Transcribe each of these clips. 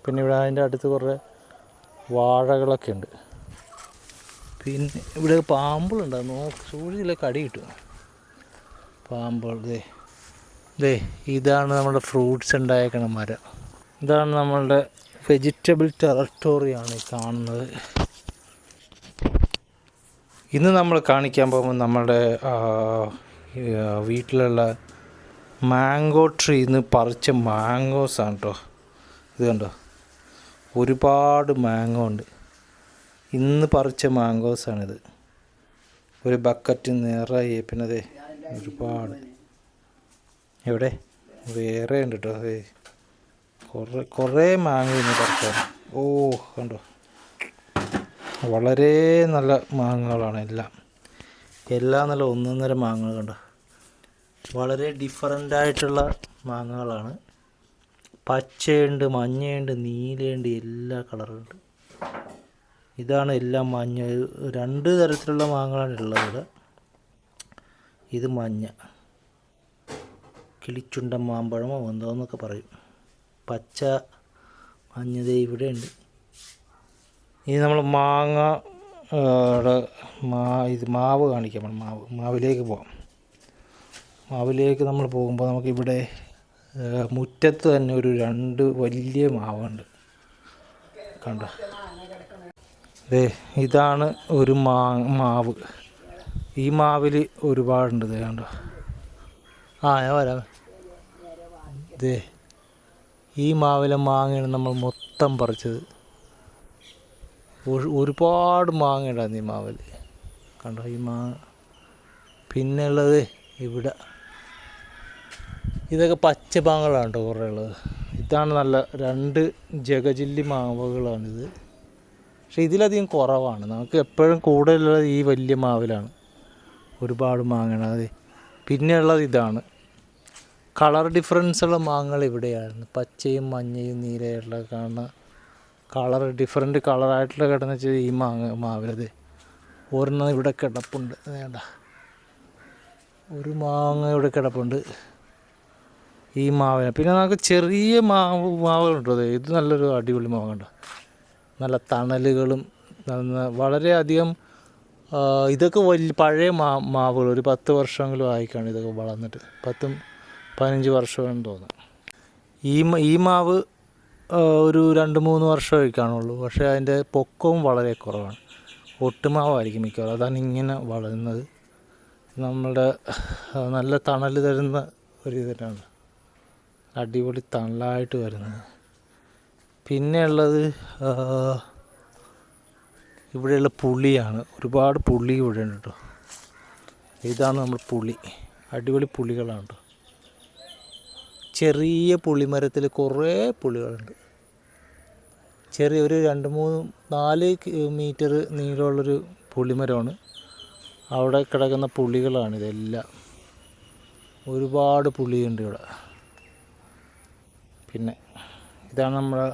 പിന്നെ ഇവിടെ അതിൻ്റെ അടുത്ത് കുറേ വാഴകളൊക്കെ ഉണ്ട്. പിന്നെ ഇവിടെ പാമ്പുകളുണ്ട്, സൂര്യയിലെ കടി കിട്ടും പാമ്പുകൾ. ഇതാണ് നമ്മുടെ ഫ്രൂട്ട്സ് ഉണ്ടായേക്കണ മരം. ഇതാണ് നമ്മളുടെ വെജിറ്റബിൾ ടെറട്ടോറിയാണ് ഈ കാണുന്നത്. ഇന്ന് നമ്മൾ കാണിക്കാൻ പോകുമ്പോൾ നമ്മുടെ വീട്ടിലുള്ള മാംഗോ ട്രീന്ന് പറിച്ച മാംഗോസാണ് കേട്ടോ. ഇത് കണ്ടോ, ഒരുപാട് മാംഗോ ഉണ്ട്. ഇന്ന് പറിച്ച മാംഗോസാണിത്. ഒരു ബക്കറ്റ് നിറയെ. പിന്നെ അതെ ഒരുപാട് എവിടെ വേറെ ഉണ്ട് കേട്ടോ. അതെ കുറേ മാങ്ങ ഇന്ന് പറിച്ചാണ്. കണ്ടോ, വളരെ നല്ല മാങ്ങകളാണ് എല്ലാം നല്ല ഒന്നൊന്നര മാങ്ങകൾ. കണ്ടോ, വളരെ ഡിഫറൻ്റായിട്ടുള്ള മാങ്ങകളാണ്. പച്ചയുണ്ട്, മഞ്ഞയുണ്ട്, നീലയുണ്ട്, എല്ലാ കളറുണ്ട്. ഇതാണ് എല്ലാം മഞ്ഞ. 2 തരത്തിലുള്ള മാങ്ങകളാണ് ഉള്ളത് ഇവിടെ. ഇത് മഞ്ഞ, കിളിച്ചുണ്ടൻ മാമ്പഴമോ എന്തോന്നൊക്കെ പറയും. പച്ച മഞ്ഞതേ ഇവിടെ ഉണ്ട്. ഇനി നമ്മൾ മാവ് കാണിക്കാം. മാവിലേക്ക് പോകാം. മാവിലേക്ക് നമ്മൾ പോകുമ്പോൾ നമുക്കിവിടെ മുറ്റത്ത് തന്നെ ഒരു 2 വലിയ മാവുണ്ട്. കണ്ടോ, ഇതാണ് ഒരു മാവ്. ഈ മാവിൽ ഒരുപാടുണ്ട്. കണ്ടോ, ഞാൻ വരാം. ഈ മാവിലെ മാങ്ങയാണ് നമ്മൾ മൊത്തം പറിച്ചത്. ഒരുപാട് മാങ്ങ ഉണ്ടായിരുന്നു ഈ മാവിൽ. കണ്ടോ ഈ മാങ്ങ. പിന്നെ ഉള്ളത് ഇവിടെ ഇതൊക്കെ പച്ച മാങ്ങകളാണ് കേട്ടോ കുറേ ഉള്ളത്. ഇതാണ് നല്ല 2 ജഗജില്ലി മാവുകളാണിത്. പക്ഷേ ഇതിലധികം കുറവാണ്. നമുക്ക് എപ്പോഴും കൂടുതലുള്ളത് ഈ വലിയ മാവിലാണ്. ഒരുപാട് മാങ്ങയാണ് അത്. പിന്നെ ഉള്ളത് ഇതാണ്. കളർ ഡിഫറൻസ് ഉള്ള മാങ്ങകൾ ഇവിടെയാണ്. പച്ചയും മഞ്ഞയും നീലയുള്ള കാണുന്ന കളർ ഡിഫറെൻറ്റ് കളറായിട്ടുള്ള കിടന്ന് വെച്ചാൽ ഈ മാവിലത് ഒരെണ്ണം ഇവിടെ കിടപ്പുണ്ട്. വേണ്ട, ഒരു മാങ്ങ ഇവിടെ കിടപ്പുണ്ട് ഈ മാവിന്. പിന്നെ നമുക്ക് ചെറിയ മാവുകളുണ്ടോ. ഇത് നല്ലൊരു അടിപൊളി മാവുണ്ട്. നല്ല തണലുകളും വളരെയധികം. ഇതൊക്കെ പഴയ മാവുകൾ. ഒരു 10 വർഷമെങ്കിലും ആയിക്കാണ് ഇതൊക്കെ വളർന്നിട്ട്. 10-15 വർഷമെന്ന് തോന്നുന്നു. ഈ മാവ് ഒരു 2-3 വർഷമേ കാണുള്ളൂ. പക്ഷേ അതിൻ്റെ പൊക്കവും വളരെ കുറവാണ്. ഒട്ടുമാവായിരിക്കും മിക്കവാറും. അതാണ് ഇങ്ങനെ വളരുന്നത്. നമ്മളുടെ നല്ല തണൽ തരുന്ന ഒരു ഇതിനാണ്. അടിപൊളി തണലായിട്ട് വരുന്നത്. പിന്നെ ഉള്ളത് ഇവിടെയുള്ള പുളിയാണ്. ഒരുപാട് പുളി ഇവിടെ ഉണ്ട് കേട്ടോ. ഇതാണ് നമ്മൾ പുളി. അടിപൊളി പുളികളാണ് കേട്ടോ. ചെറിയ പുളിമരത്തിൽ കുറേ പുളികളുണ്ട്. ചെറിയ ഒരു 2-3-4 മീറ്റർ നീളമുള്ളൊരു പുളിമരമാണ്. അവിടെ കിടക്കുന്ന പുളികളാണിതെല്ലാം. ഒരുപാട് പുളിയുണ്ട് ഇവിടെ. പിന്നെ ഇതാണ് നമ്മുടെ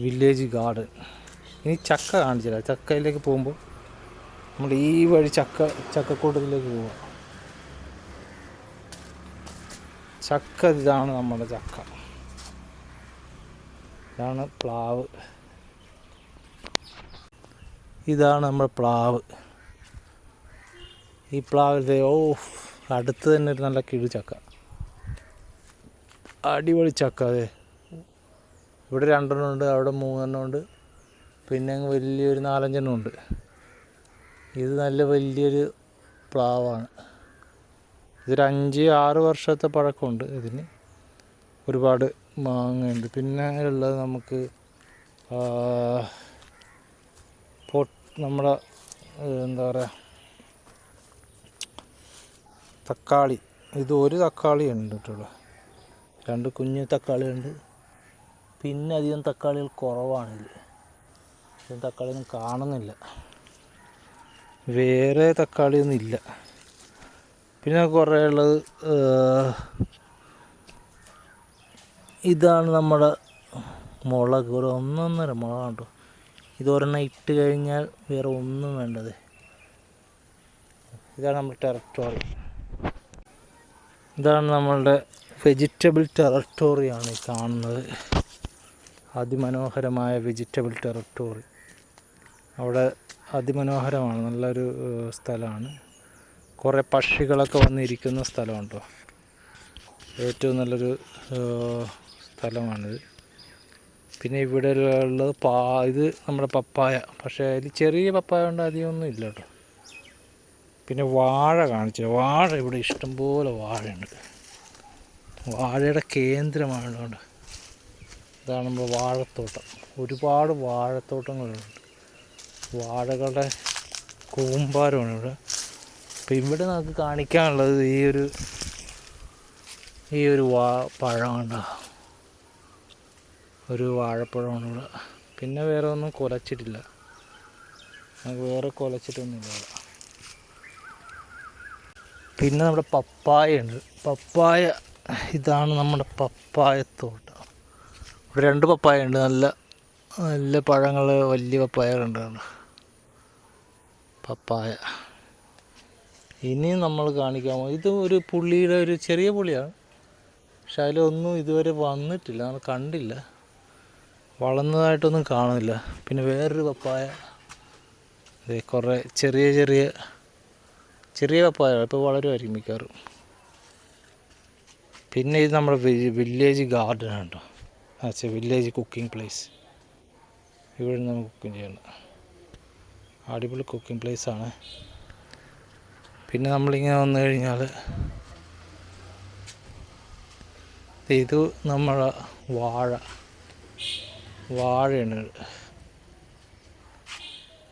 വില്ലേജ് ഗാർഡൻ. ഇനി ചക്ക കാണിച്ചില്ല. ചക്കയിലേക്ക് പോകുമ്പോൾ നമ്മൾ ഈ വഴി ചക്കക്കൂട്ടത്തിലേക്ക് പോവാം. ചക്ക ഇതാണ് നമ്മുടെ ചക്ക. ഇതാണ് പ്ലാവ്. ഇതാണ് നമ്മുടെ പ്ലാവ്. ഈ പ്ലാവിൻ്റെ അടുത്ത് തന്നെ ഒരു നല്ല കിഴിച്ചക്ക. അടിപൊളി ചക്ക. ഇവിടെ 2 ഉണ്ട്, അവിടെ 3 ഉണ്ട്, പിന്നെ വലിയൊരു 4-5 ഉണ്ട്. ഇത് നല്ല വലിയൊരു പ്ലാവാണ്. ഇതൊരു 5-6 വർഷത്തെ പഴക്കമുണ്ട് ഇതിന്. ഒരുപാട് മാങ്ങയുണ്ട്. പിന്നെ ഉള്ളത് നമുക്ക് നമ്മുടെ എന്താ പറയുക, തക്കാളി. ഇത് ഒരു തക്കാളി ഉണ്ട് കേട്ടോ. 2 കുഞ്ഞു തക്കാളിയുണ്ട്. പിന്നെ അധികം തക്കാളികൾ കുറവാണിതിൽ. തക്കാളിയൊന്നും കാണുന്നില്ല. വേറെ തക്കാളിയൊന്നും ഇല്ല. പിന്നെ കുറേ ഉള്ളത് ഇതാണ് നമ്മുടെ മുളക്. ഒരു 1-1.5 മുളകാണ് കേട്ടോ. ഇതൊരെണ്ണം ഇട്ട് കഴിഞ്ഞാൽ വേറെ ഒന്നും വേണ്ടത്. ഇതാണ് നമ്മുടെ ടെറട്ടോറി. ഇതാണ് നമ്മളുടെ വെജിറ്റബിൾ ടെറട്ടോറിയാണ് ഈ കാണുന്നത്. അതിമനോഹരമായ വെജിറ്റബിൾ ടെറിട്ടറി. അവിടെ അതിമനോഹരമാണ്, നല്ലൊരു സ്ഥലമാണ്. കുറേ പക്ഷികളൊക്കെ വന്നിരിക്കുന്ന സ്ഥലമുണ്ടോ, ഏറ്റവും നല്ലൊരു സ്ഥലമാണിത്. പിന്നെ ഇവിടെ ഉള്ളത് ഇത് നമ്മുടെ പപ്പായ, പക്ഷേ അതിൽ ചെറിയ പപ്പായ കൊണ്ട് അധികമൊന്നും ഇല്ല കേട്ടോ. പിന്നെ വാഴ കാണിച്ചു, വാഴ ഇവിടെ ഇഷ്ടംപോലെ വാഴയുണ്ട്, വാഴയുടെ കേന്ദ്രമാണ് കൊണ്ട്. ഇതാണ് നമ്മുടെ വാഴത്തോട്ടം, ഒരുപാട് വാഴത്തോട്ടങ്ങളുണ്ട്, വാഴകളുടെ കൂമ്പാരമാണ് ഇവിടെ. അപ്പോൾ ഇവിടെ നമുക്ക് കാണിക്കാനുള്ളത് ഈ ഒരു പഴമാണ്, ഒരു വാഴപ്പഴമാണ് ഇവിടെ. പിന്നെ വേറെ ഒന്നും കുലച്ചിട്ടില്ല, നമുക്ക് വേറെ കുലച്ചിട്ടൊന്നുമില്ല ഇവിടെ. പിന്നെ നമ്മുടെ പപ്പായ ഉണ്ട്, പപ്പായ, ഇതാണ് നമ്മുടെ പപ്പായത്തോട്ടം. ഇവിടെ 2 പപ്പായ ഉണ്ട്, നല്ല നല്ല പഴങ്ങൾ, വലിയ പപ്പായകളുണ്ടാണ് പപ്പായ. ഇനിയും നമ്മൾ കാണിക്കാമോ, ഇത് ഒരു പുള്ളിയുടെ ഒരു ചെറിയ പുള്ളിയാണ്, പക്ഷെ അതിലൊന്നും ഇതുവരെ വന്നിട്ടില്ല, നമ്മൾ കണ്ടില്ല, വളർന്നതായിട്ടൊന്നും കാണുന്നില്ല. പിന്നെ വേറൊരു പപ്പായ, കുറേ ചെറിയ പപ്പായ, ഇപ്പോൾ വളരുമായിരിക്കും മിക്കവാറും. പിന്നെ ഇത് നമ്മുടെ വില്ലേജ് ഗാർഡനാണ് കേട്ടോ, വില്ലേജ് കുക്കിംഗ് പ്ലേസ്. ഇവിടെ നമുക്ക് കുക്കിംഗ് ചെയ്യണം, അടിപൊളി കുക്കിംഗ് പ്ലേസാണ്. പിന്നെ നമ്മളിങ്ങനെ വന്നു കഴിഞ്ഞാൽ ഇത് നമ്മളെ വാഴയാണ്,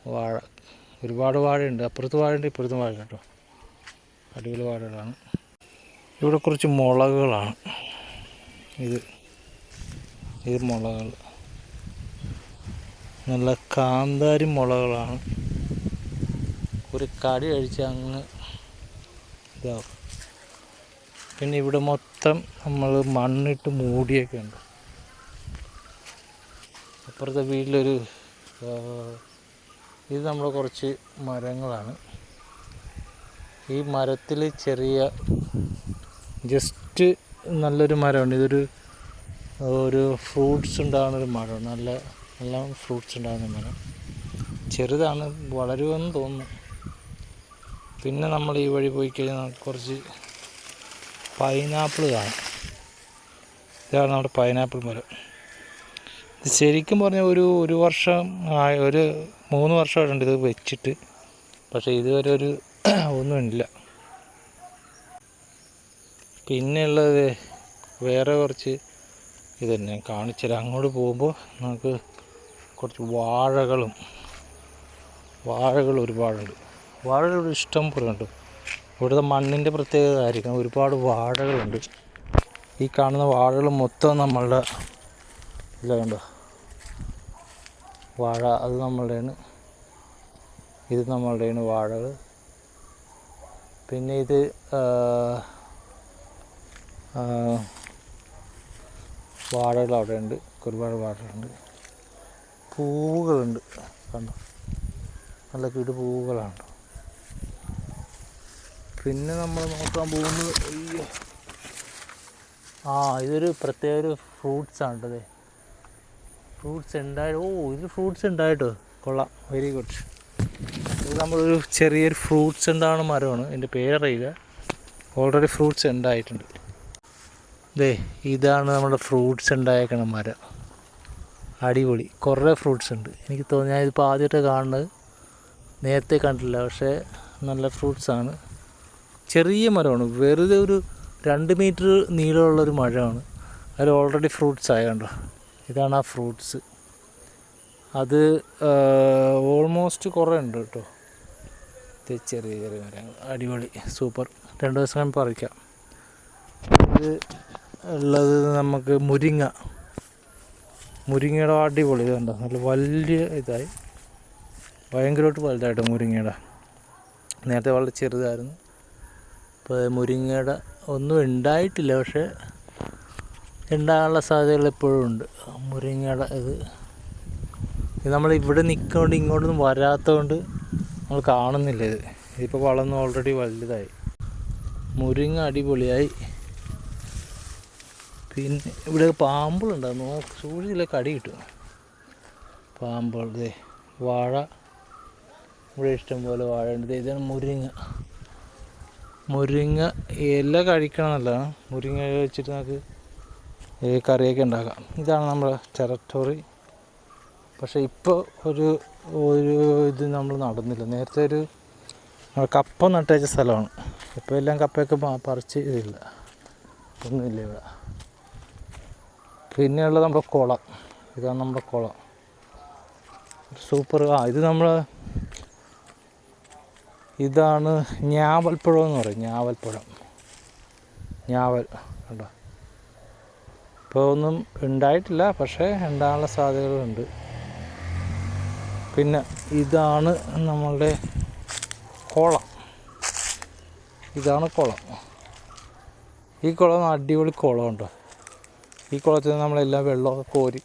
വാഴ, ഒരുപാട് വാഴയുണ്ട്, അപ്പുറത്ത് വാഴയുണ്ട് ഇപ്പുറത്തും വാഴ കേട്ടോ, അടിപൊളി വാഴകളാണ്. ഇവിടെ കുറച്ച് മുളകുകളാണ്, ഇത് മുളകൾ, നല്ല കാന്താരി മുളകളാണ്. ഒരു കടി കഴിച്ച് അങ്ങ് ഇതാവും. പിന്നെ ഇവിടെ മൊത്തം നമ്മൾ മണ്ണിട്ട് മൂടിയൊക്കെ ഉണ്ട്. അപ്പുറത്തെ വീട്ടിലൊരു ഇത് നമ്മൾ കുറച്ച് മരങ്ങളാണ്. ഈ മരത്തിൽ ചെറിയ ജസ്റ്റ് നല്ലൊരു മരമുണ്ട്, ഒരു ഫ്രൂട്ട്സ് ഉണ്ടാകുന്നൊരു മരമാണ്, നല്ല ഫ്രൂട്ട്സ് ഉണ്ടാകുന്ന മരം. ചെറുതാണ്, വളരുമെന്ന് തോന്നുന്നു. പിന്നെ നമ്മൾ ഈ വഴി പോയി കഴിഞ്ഞാൽ കുറച്ച് പൈനാപ്പിൾ കാണാം. ഇതാണ് നമ്മുടെ പൈനാപ്പിൾ മരം. ഇത് ശരിക്കും പറഞ്ഞാൽ ഒരു വർഷം ഒരു 3 വർഷമായിട്ടുണ്ട് ഇത് വെച്ചിട്ട്, പക്ഷേ ഇതുവരെ ഒന്നുമില്ല. പിന്നെയുള്ളത് വേറെ കുറച്ച് ഇത് തന്നെ കാണിച്ചുതരാം. അങ്ങോട്ട് പോകുമ്പോൾ നമുക്ക് കുറച്ച് വാഴകൾ ഒരുപാടുണ്ട്, വാഴകൾ ഇഷ്ടം പോലെ ഉണ്ട്. ഇവിടുത്തെ മണ്ണിൻ്റെ പ്രത്യേകത ആയിരിക്കണം, ഒരുപാട് വാഴകളുണ്ട്. ഈ കാണുന്ന വാഴകൾ മൊത്തം നമ്മളുടെ ഇല്ല കണ്ടോ, വാഴ, അത് നമ്മളുടെയാണ്, ഇത് നമ്മളുടെയാണ് വാഴകൾ. പിന്നെ ഇത് വാഴകൾ അവിടെ ഉണ്ട്, ഒരുപാട് വാഴകളുണ്ട്. പൂവുകളുണ്ട് കണ്ടോ, നല്ല പൂവുകളാണ്. പിന്നെ നമ്മൾ നോക്കാൻ പോകുന്നത് ഇതൊരു പ്രത്യേക ഒരു ഫ്രൂട്ട്സാണ് കേട്ടത്, ഫ്രൂട്ട്സ് ഇതിൽ ഫ്രൂട്ട്സ് ഉണ്ടായിട്ടോ, കൊള്ളാം, വെരി ഗുഡ്. ഇത് നമ്മളൊരു ചെറിയൊരു ഫ്രൂട്ട്സ് ഉണ്ടാകുന്ന മരമാണ്, എൻ്റെ പേരറിയില്ല, ഓൾറെഡി ഫ്രൂട്ട്സ് ഉണ്ടായിട്ടുണ്ട്. ഇതാണ് നമ്മുടെ ഫ്രൂട്ട്സ് ഉണ്ടായേക്കണ മരം, അടിപൊളി, കുറേ ഫ്രൂട്ട്സ് ഉണ്ട്. എനിക്ക് തോന്നി ഞാൻ ഇതിപ്പോൾ ആദ്യമായിട്ട് കാണുന്നത്, നേരത്തെ കണ്ടില്ല, പക്ഷേ നല്ല ഫ്രൂട്ട്സാണ്. ചെറിയ മരമാണ്, വെറുതെ ഒരു 2 മീറ്റർ നീളമുള്ളൊരു മരമാണ്, അതിൽ ഓൾറെഡി ഫ്രൂട്ട്സ് ആയതുകൊണ്ടോ. ഇതാണ് ആ ഫ്രൂട്ട്സ്, അത് ഓൾമോസ്റ്റ് കുറേ ഉണ്ട് കേട്ടോ. ഇത് ചെറിയ മരങ്ങൾ, അടിപൊളി, സൂപ്പർ, 2 ദിവസം കഴിയുമ്പോൾ പറിക്കാം. ഇത് ഉള്ളത് നമുക്ക് മുരിങ്ങയുടെ അടിപൊളി, ഇതുണ്ടോ, നല്ല വലിയ ഇതായി, ഭയങ്കരമായിട്ട് വലുതായിട്ട് മുരിങ്ങയുടെ. നേരത്തെ വളരെ ചെറുതായിരുന്നു, ഇപ്പോൾ മുരിങ്ങയുടെ ഒന്നും ഉണ്ടായിട്ടില്ല, പക്ഷേ ഉണ്ടാകാനുള്ള സാധ്യതകൾ എപ്പോഴും ഉണ്ട്. മുരിങ്ങയുടെ ഇത് നമ്മളിവിടെ നിൽക്കൊണ്ട് ഇങ്ങോട്ടൊന്നും വരാത്തതുകൊണ്ട് നമ്മൾ കാണുന്നില്ല. ഇതിപ്പോൾ വളർന്ന് ഓൾറെഡി വലുതായി, മുരിങ്ങ അടിപൊളിയായി. പിന്നെ ഇവിടെ പാമ്പുകളുണ്ടാകും, സൂര്യയിലെ കടി കിട്ടും. പാമ്പുകൾ വാഴ, ഇവിടെ ഇഷ്ടംപോലെ വാഴ ഉണ്ട്. ഇതാണ് മുരിങ്ങ ഇല കഴിക്കണം നല്ലതാണ്. മുരിങ്ങ ഇല വെച്ചിട്ട് നമുക്ക് കറിയൊക്കെ ഉണ്ടാക്കാം. ഇതാണ് നമ്മുടെ ടെറട്ടറി. പക്ഷേ ഇപ്പോൾ ഒരു ഇത് നമ്മൾ നടന്നില്ല. നേരത്തെ ഒരു കപ്പ നട്ടേച്ച സ്ഥലമാണ്. ഇപ്പോൾ എല്ലാം കപ്പയൊക്കെ പറിച്ച് ഇതില്ല, ഒന്നുമില്ല ഇവിടെ. പിന്നെയുള്ളത് നമ്മുടെ കുളം. ഇതാണ് നമ്മുടെ കുളം, സൂപ്പർ. ഇത് ഇതാണ് ഞാവൽപ്പഴം എന്ന് പറയും. ഞാവൽ കണ്ടോ. ഇപ്പോൾ ഒന്നും ഉണ്ടായിട്ടില്ല, പക്ഷേ ഉണ്ടാകാനുള്ള സാധ്യതകളുണ്ട്. പിന്നെ ഇതാണ് നമ്മളുടെ കുളം. ഈ കുളം അടിപൊളി കുളമുണ്ടോ. ഈ കുളത്തിൽ നമ്മളെല്ലാം വെള്ളമൊക്കെ കോരി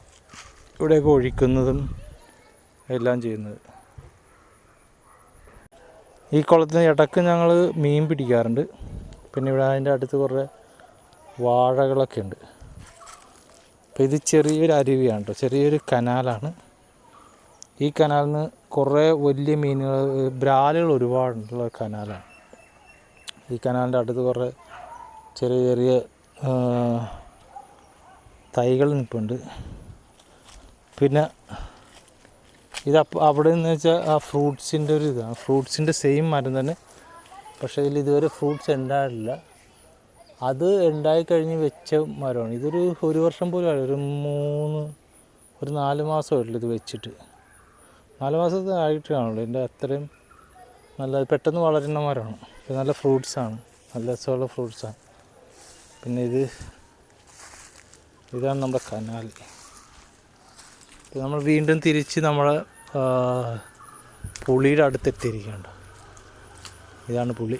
ഇവിടെയൊക്കെ ഒഴിക്കുന്നതും എല്ലാം ചെയ്യുന്നത്. ഈ കുളത്തിന് ഇടയ്ക്ക് ഞങ്ങൾ മീൻ പിടിക്കാറുണ്ട്. പിന്നെ ഇവിടെ അതിൻ്റെ അടുത്ത് കുറേ വാഴകളൊക്കെ ഉണ്ട്. അപ്പോൾ ഇത് ചെറിയൊരു അരുവിയാണ് കേട്ടോ, ചെറിയൊരു കനാലാണ്. ഈ കനാലിൽ നിന്ന് കുറേ വലിയ മീനുകൾ, ബ്രാലുകൾ ഒരുപാടുള്ള കനാലാണ്. ഈ കനാലിൻ്റെ അടുത്ത് കുറേ ചെറിയ ചെറിയ തൈകൾ നിൽപ്പുണ്ട്. പിന്നെ ഇത് അവിടെ നിന്ന് വെച്ചാൽ ആ ഫ്രൂട്ട്സിൻ്റെ ഒരു ഇതാണ്. ഫ്രൂട്ട്സിൻ്റെ സെയിം മരം തന്നെ, പക്ഷേ ഇതിൽ ഇതുവരെ ഫ്രൂട്ട്സ് ഉണ്ടായിട്ടില്ല. അത് ഉണ്ടായിക്കഴിഞ്ഞ് വെച്ച മരമാണ്. ഒരു വർഷം പോലും ആയി, ഒരു 4 മാസമായിട്ടുള്ളൂ ഇത് വെച്ചിട്ട്. 4 മാസത്തെ ആയിട്ട് കാണുള്ളൂ. ഇതിൻ്റെ അത്രയും നല്ല പെട്ടെന്ന് വളരുന്ന മരമാണ്. നല്ല ഫ്രൂട്ട്സാണ്, നല്ല രസമുള്ള ഫ്രൂട്ട്സാണ്. പിന്നെ ഇതാണ് നമ്മുടെ കനാൽ. നമ്മൾ വീണ്ടും തിരിച്ച് നമ്മളെ പുളിയുടെ അടുത്തെത്തിയിരിക്കുകയാണ്. ഇതാണ് പുളി.